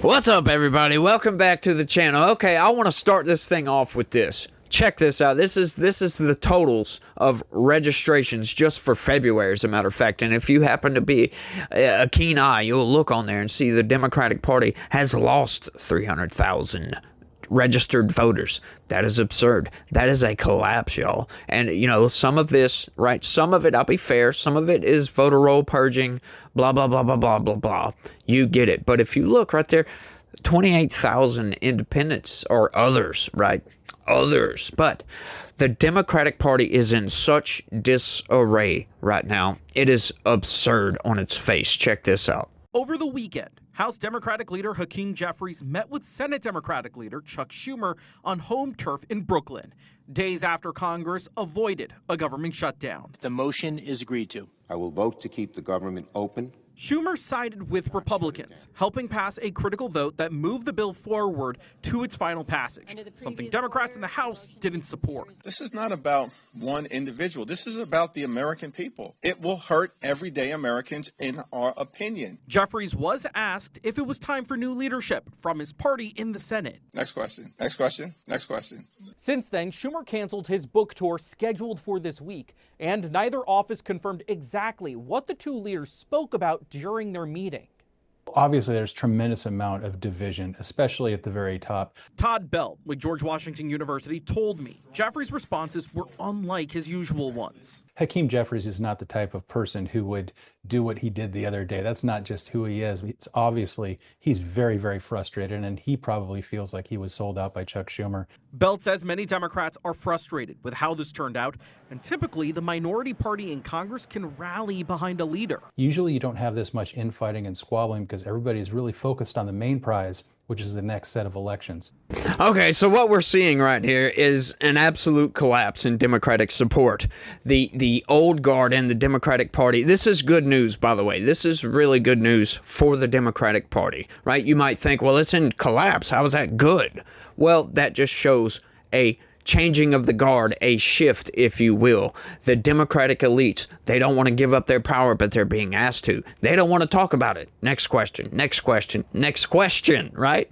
What's up, everybody? Welcome back to the channel. Okay, I want to start this thing off with this. Check this out. This is the totals of registrations just for February, as a matter of fact. And if you happen to be a keen eye, you'll look on there and see the Democratic Party has lost 300,000 registered voters. That is absurd. That is a collapse, y'all. And, you know, some of this, right, some of it, I'll be fair, some of it is voter roll purging, blah, blah, blah, blah, blah, blah, blah. You get it. But if you look right there, 28,000 independents or others, right? Others. But the Democratic Party is in such disarray right now. It is absurd on its face. Check this out. Over the weekend, House Democratic leader Hakeem Jeffries met with Senate Democratic leader Chuck Schumer on home turf in Brooklyn, days after Congress avoided a government shutdown. The motion is agreed to. I will vote to keep the government open. Schumer sided with Republicans, helping pass a critical vote that moved the bill forward to its final passage, something Democrats in the House didn't support. This is not about one individual. This is about the American people. It will hurt everyday Americans, in our opinion. Jeffries was asked if it was time for new leadership from his party in the Senate. Next question. Next question. Next question. Since then, Schumer canceled his book tour scheduled for this week, and neither office confirmed exactly what the two leaders spoke about during their meeting. Obviously, there's tremendous amount of division, especially at the very top. Todd Bell with George Washington University told me Jeffries' responses were unlike his usual ones. Hakeem Jeffries is not the type of person who would do what he did the other day. That's not just who he is. It's obviously, he's very, very frustrated, and he probably feels like he was sold out by Chuck Schumer. Bell says many Democrats are frustrated with how this turned out, and typically the minority party in Congress can rally behind a leader. Usually you don't have this much infighting and squabbling because everybody is really focused on the main prize, which is the next set of elections. Okay, so what we're seeing right here is an absolute collapse in Democratic support. The old guard in the Democratic Party, this is good news, by the way. This is really good news for the Democratic Party, right? You might think, well, it's in collapse. How is that good? Well, that just shows a changing of the guard, a shift, if you will. The Democratic elites, they don't want to give up their power, but they're being asked to. They don't want to talk about it. Next question, next question, next question, right?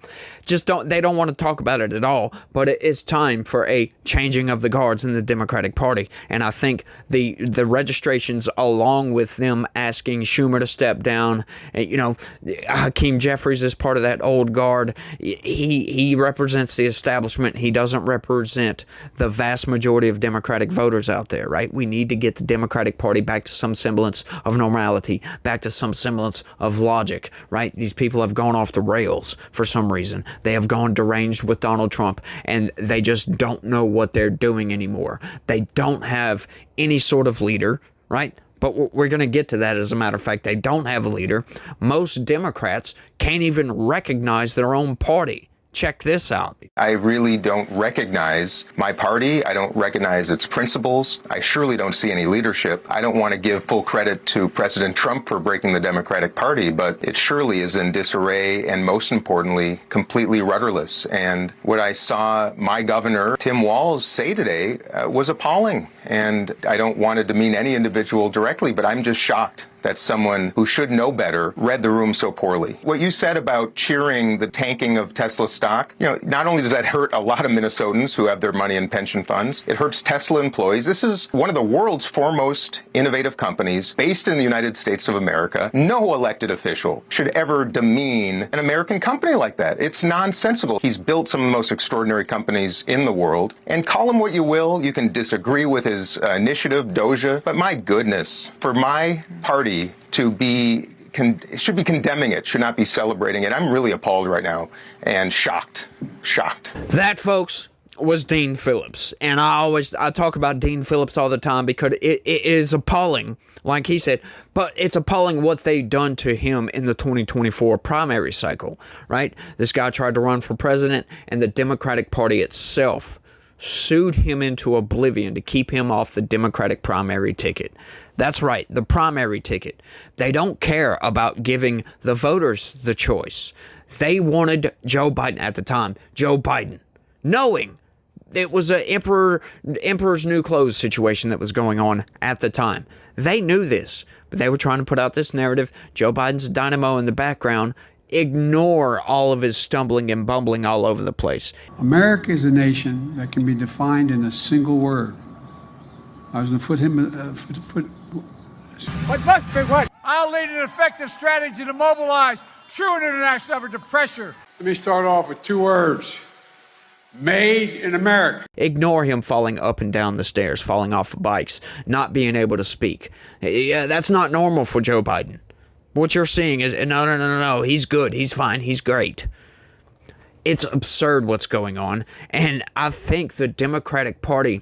They don't want to talk about it at all, but it is time for a changing of the guards in the Democratic Party. And I think the registrations, along with them asking Schumer to step down, you know, Hakeem Jeffries is part of that old guard. He represents the establishment. He doesn't represent the vast majority of Democratic voters out there, right? We need to get the Democratic Party back to some semblance of normality, back to some semblance of logic, right? These people have gone off the rails for some reason. They have gone deranged with Donald Trump, and they just don't know what they're doing anymore. They don't have any sort of leader, right? But we're going to get to that. As a matter of fact, they don't have a leader. Most Democrats can't even recognize their own party. Check this out. I really don't recognize my party. I don't recognize its principles. I surely don't see any leadership. I don't want to give full credit to President Trump for breaking the Democratic Party, but it surely is in disarray and, most importantly, completely rudderless. And what I saw my governor, Tim Walz, say today was appalling. And I don't want to demean any individual directly, but I'm just shocked that someone who should know better read the room so poorly. What you said about cheering the tanking of Tesla stock, you know, not only does that hurt a lot of Minnesotans who have their money in pension funds, it hurts Tesla employees. This is one of the world's foremost innovative companies based in the United States of America. No elected official should ever demean an American company like that. It's nonsensical. He's built some of the most extraordinary companies in the world. And call him what you will. You can disagree with his initiative, Doja, but my goodness, for my party to be should be condemning it, should not be celebrating it. I'm really appalled right now and shocked. That, folks, was Dean Phillips. And I talk about Dean Phillips all the time because it is appalling, like he said, but it's appalling what they've done to him in the 2024 primary cycle, right? This guy tried to run for president, and the Democratic Party itself sued him into oblivion to keep him off the Democratic primary ticket. That's right, the primary ticket. They don't care about giving the voters the choice. They wanted Joe Biden at the time, Joe Biden, knowing it was an emperor's new clothes situation that was going on at the time. They knew this, but they were trying to put out this narrative. Joe Biden's dynamo in the background. Ignore all of his stumbling and bumbling all over the place. America is a nation that can be defined in a single word. I was going to What must be what? I'll lead an effective strategy to mobilize true international effort to pressure. Let me start off with 2 words. Made in America. Ignore him falling up and down the stairs, falling off of bikes, not being able to speak. Yeah, that's not normal for Joe Biden. What you're seeing is, no, he's good, he's fine, he's great. It's absurd what's going on, and I think the Democratic Party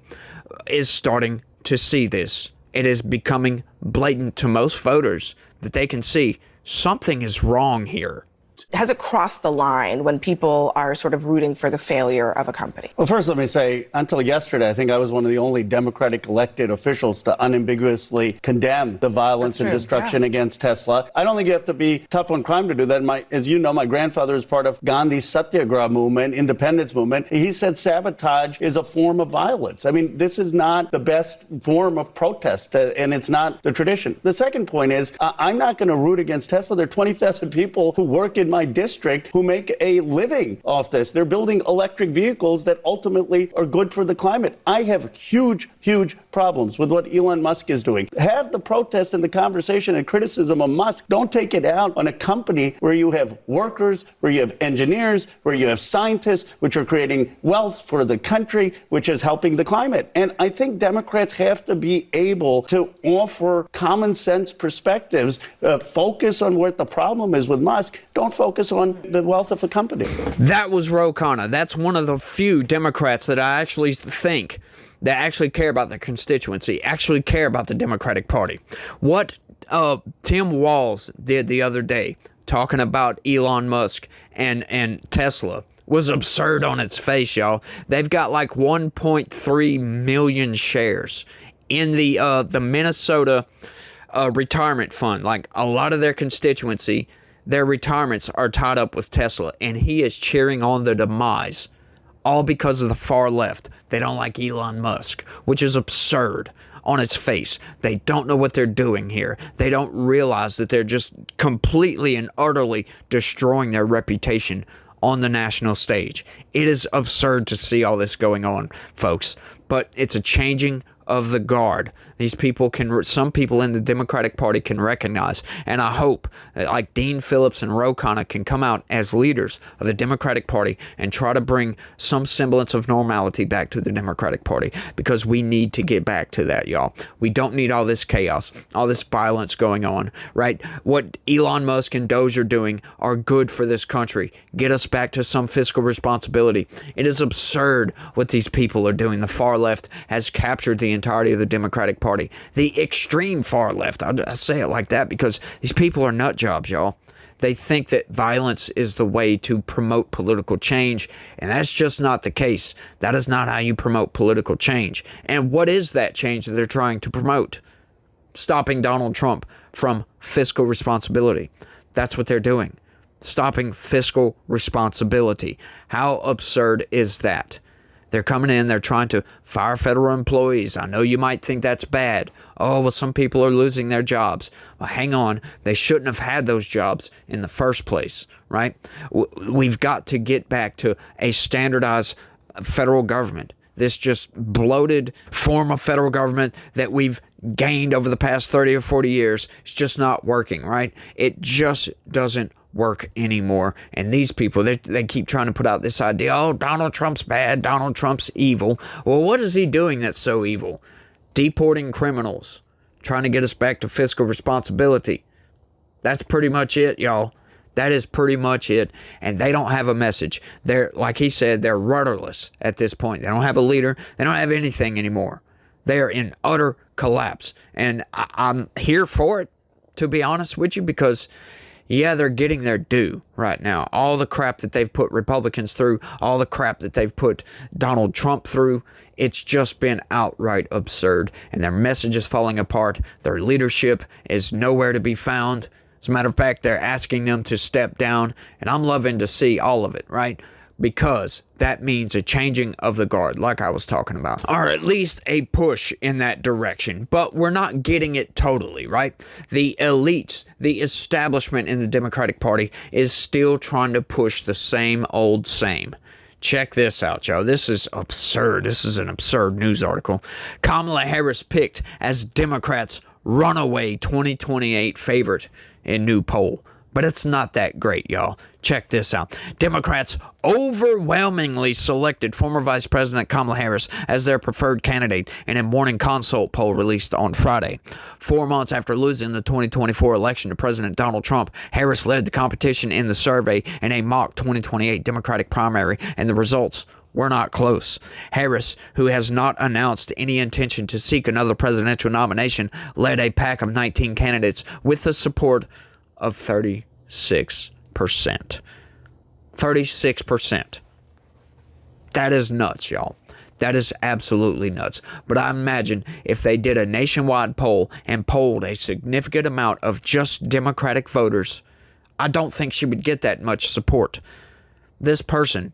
is starting to see this. It is becoming blatant to most voters that they can see something is wrong here. Has it crossed the line when people are sort of rooting for the failure of a company? Well, first, let me say, until yesterday, I think I was one of the only Democratic elected officials to unambiguously condemn the violence and destruction against Tesla. I don't think you have to be tough on crime to do that. As you know, my grandfather is part of Gandhi's Satyagraha movement, independence movement. He said sabotage is a form of violence. I mean, this is not the best form of protest, and it's not the tradition. The second point is, I'm not going to root against Tesla. There are 20,000 people who work in my district who make a living off this. They're building electric vehicles that ultimately are good for the climate. I have huge problems with what Elon Musk is doing. Have the protest and the conversation and criticism of Musk. Don't take it out on a company where you have workers, where you have engineers, where you have scientists, which are creating wealth for the country, which is helping the climate. And I think Democrats have to be able to offer common sense perspectives, focus on what the problem is with Musk. Don't focus on the wealth of a company. That was Ro Khanna. That's one of the few Democrats that I actually think that actually care about their constituency, actually care about the Democratic Party. What Tim Walz did the other day, talking about Elon Musk and Tesla, was absurd on its face, y'all. They've got like 1.3 million shares in the Minnesota retirement fund. Like a lot of their constituency, their retirements are tied up with Tesla, and he is cheering on the demise, all because of the far left. They don't like Elon Musk, which is absurd on its face. They don't know what they're doing here. They don't realize that they're just completely and utterly destroying their reputation on the national stage. It is absurd to see all this going on, folks, but it's a changing of the guard. These people some people in the Democratic Party can recognize, and I hope that like Dean Phillips and Ro Khanna can come out as leaders of the Democratic Party and try to bring some semblance of normality back to the Democratic Party, because we need to get back to that, y'all. We don't need all this chaos, all this violence going on, right? What Elon Musk and Doge are doing are good for this country. Get us back to some fiscal responsibility. It is absurd what these people are doing. The far left has captured the entirety of the Democratic Party. The extreme far left. I say it like that because these people are nut jobs, y'all. They think that violence is the way to promote political change, and that's just not the case. That is not how you promote political change. And what is that change that they're trying to promote? Stopping Donald Trump from fiscal responsibility. That's what they're doing. Stopping fiscal responsibility. How absurd is that? They're coming in, they're trying to fire federal employees. I know you might think that's bad. Oh, well, some people are losing their jobs. Well, hang on. They shouldn't have had those jobs in the first place, right? We've got to get back to a standardized federal government. This just bloated form of federal government that we've gained over the past 30 or 40 years is just not working, right? It just doesn't work anymore. And these people, they keep trying to put out this idea, oh, Donald Trump's bad, Donald Trump's evil. Well, what is he doing that's so evil? Deporting criminals, trying to get us back to fiscal responsibility. That's pretty much it, y'all. That is pretty much it. And they don't have a message. They're, like he said, they're rudderless at this point. They don't have a leader. They don't have anything anymore. They are in utter collapse. And I'm here for it, to be honest with you, because yeah, they're getting their due right now. All the crap that they've put Republicans through, all the crap that they've put Donald Trump through, it's just been outright absurd. And their message is falling apart. Their leadership is nowhere to be found. As a matter of fact, they're asking them to step down. And I'm loving to see all of it, right? because that means a changing of the guard, like I was talking about, or at least a push in that direction. But we're not getting it totally, right? The elites, the establishment in the Democratic Party is still trying to push the same old same. Check this out, y'all. This is absurd. This is an absurd news article. Kamala Harris picked as Democrats' runaway 2028 favorite in new poll. But it's not that great, y'all. Check this out. Democrats overwhelmingly selected former Vice President Kamala Harris as their preferred candidate in a morning consult poll released on Friday. 4 months after losing the 2024 election to President Donald Trump, Harris led the competition in the survey in a mock 2028 Democratic primary, and the results were not close. Harris, who has not announced any intention to seek another presidential nomination, led a pack of 19 candidates with the support of 36%. 36%. That is nuts, y'all. That is absolutely nuts. But I imagine if they did a nationwide poll and polled a significant amount of just Democratic voters, I don't think she would get that much support. This person,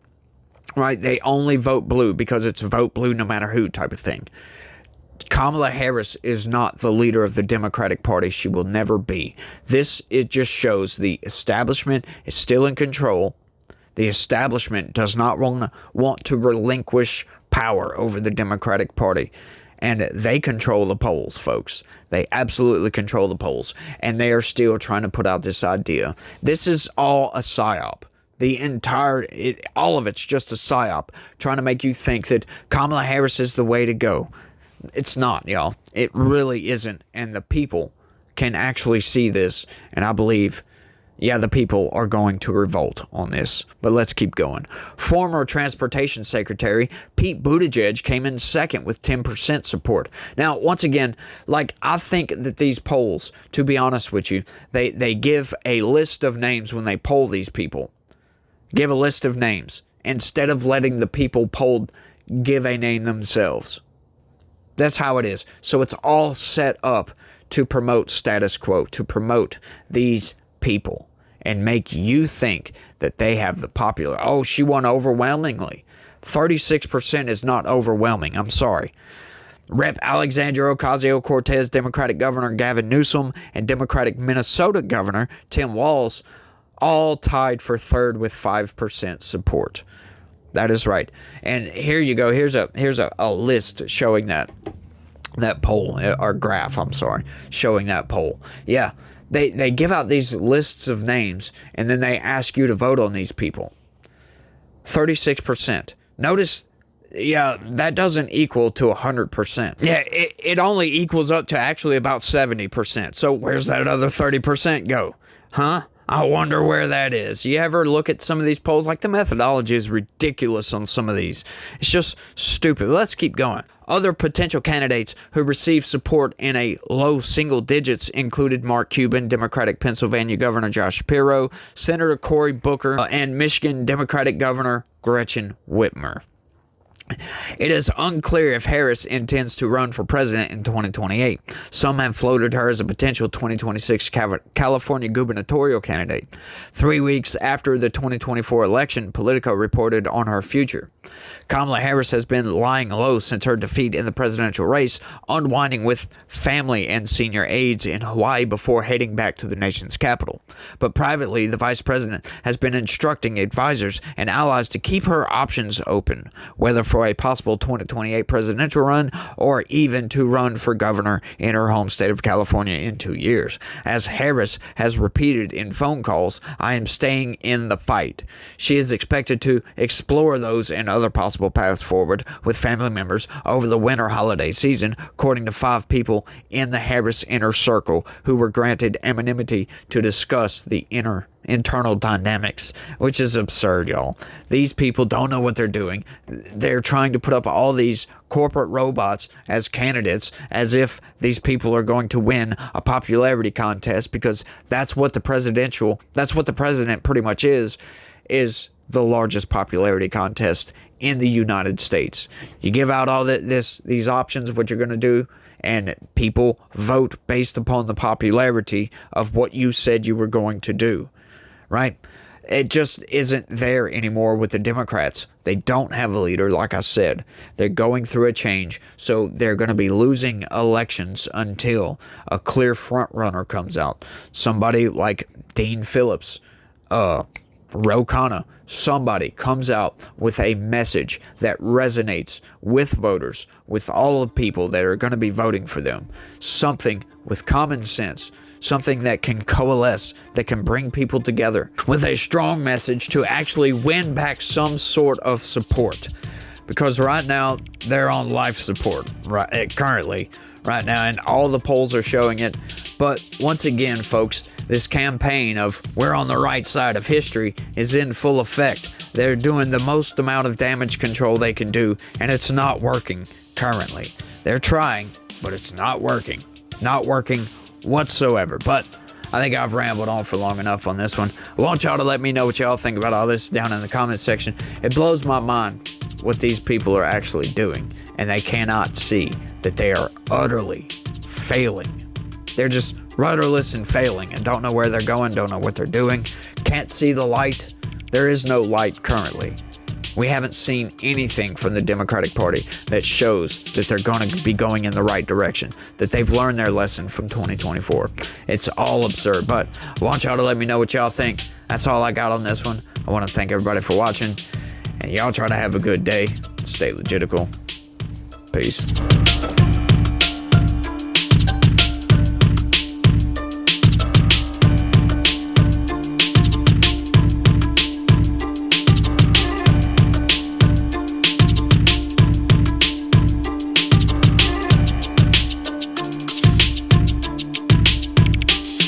right, they only vote blue because it's vote blue no matter who type of thing. Kamala Harris is not the leader of the Democratic Party. She will never be. It just shows the establishment is still in control. The establishment does not want to relinquish power over the Democratic Party. And they control the polls, folks. They absolutely control the polls. And they are still trying to put out this idea. This is all a psyop. All of it's just a psyop, trying to make you think that Kamala Harris is the way to go. It's not, y'all. It really isn't. And the people can actually see this. And I believe, the people are going to revolt on this. But let's keep going. Former Transportation Secretary Pete Buttigieg came in second with 10% support. Now, once again, I think that these polls, to be honest with you, they give a list of names when they poll these people. Give a list of names instead of letting the people polled give a name themselves. That's how it is. So it's all set up to promote status quo, to promote these people and make you think that they have the popular. Oh, she won overwhelmingly. 36% is not overwhelming. I'm sorry. Rep. Alexandria Ocasio-Cortez, Democratic Governor Gavin Newsom, and Democratic Minnesota Governor Tim Walz all tied for third with 5% support. That is right. And here you go. Here's a list showing that poll, or graph, I'm sorry, showing that poll. Yeah, they give out these lists of names, and then they ask you to vote on these people. 36%. Notice, that doesn't equal to 100%. Yeah, it only equals up to actually about 70%. So where's that other 30% go? Huh? I wonder where that is. You ever look at some of these polls? The methodology is ridiculous on some of these. It's just stupid. Let's keep going. Other potential candidates who received support in a low single digits included Mark Cuban, Democratic Pennsylvania Governor Josh Shapiro, Senator Cory Booker, and Michigan Democratic Governor Gretchen Whitmer. It is unclear if Harris intends to run for president in 2028. Some have floated her as a potential 2026 California gubernatorial candidate. 3 weeks after the 2024 election, Politico reported on her future. Kamala Harris has been lying low since her defeat in the presidential race, unwinding with family and senior aides in Hawaii before heading back to the nation's capital. But privately, the vice president has been instructing advisors and allies to keep her options open, whether for a possible 2028 presidential run or even to run for governor in her home state of California in 2 years. As Harris has repeated in phone calls, I am staying in the fight. She is expected to explore those and other possible paths forward with family members over the winter holiday season, according to 5 people in the Harris inner circle who were granted anonymity to discuss the internal dynamics, which is absurd, y'all. These people don't know what they're doing. They're trying to put up all these corporate robots as candidates as if these people are going to win a popularity contest, because that's what the president pretty much is the largest popularity contest in the United States. You give out all these options, what you're going to do, and people vote based upon the popularity of what you said you were going to do, right? It just isn't there anymore with the Democrats. They don't have a leader, like I said. They're going through a change, so they're going to be losing elections until a clear front runner comes out. Somebody like Dean Phillips, Ro Khanna, somebody comes out with a message that resonates with voters, with all the people that are going to be voting for them. Something with common sense, something that can coalesce, that can bring people together with a strong message to actually win back some sort of support. Because right now, they're on life support, currently, right now, and all the polls are showing it. But once again, folks, this campaign of we're on the right side of history is in full effect. They're doing the most amount of damage control they can do, and it's not working currently. They're trying, but it's not working. Not working whatsoever. But I think I've rambled on for long enough on this one. I want y'all to let me know what y'all think about all this down in the comments section. It blows my mind what these people are actually doing, and they cannot see that they are utterly failing. They're just rudderless and failing and don't know where they're going, don't know what they're doing, can't see the light. There is no light currently. We haven't seen anything from the Democratic Party that shows that they're going to be going in the right direction, that they've learned their lesson from 2024. It's all absurd, but I want y'all to let me know what y'all think. That's all I got on this one. I want to thank everybody for watching, and y'all try to have a good day. Stay legitical. Peace.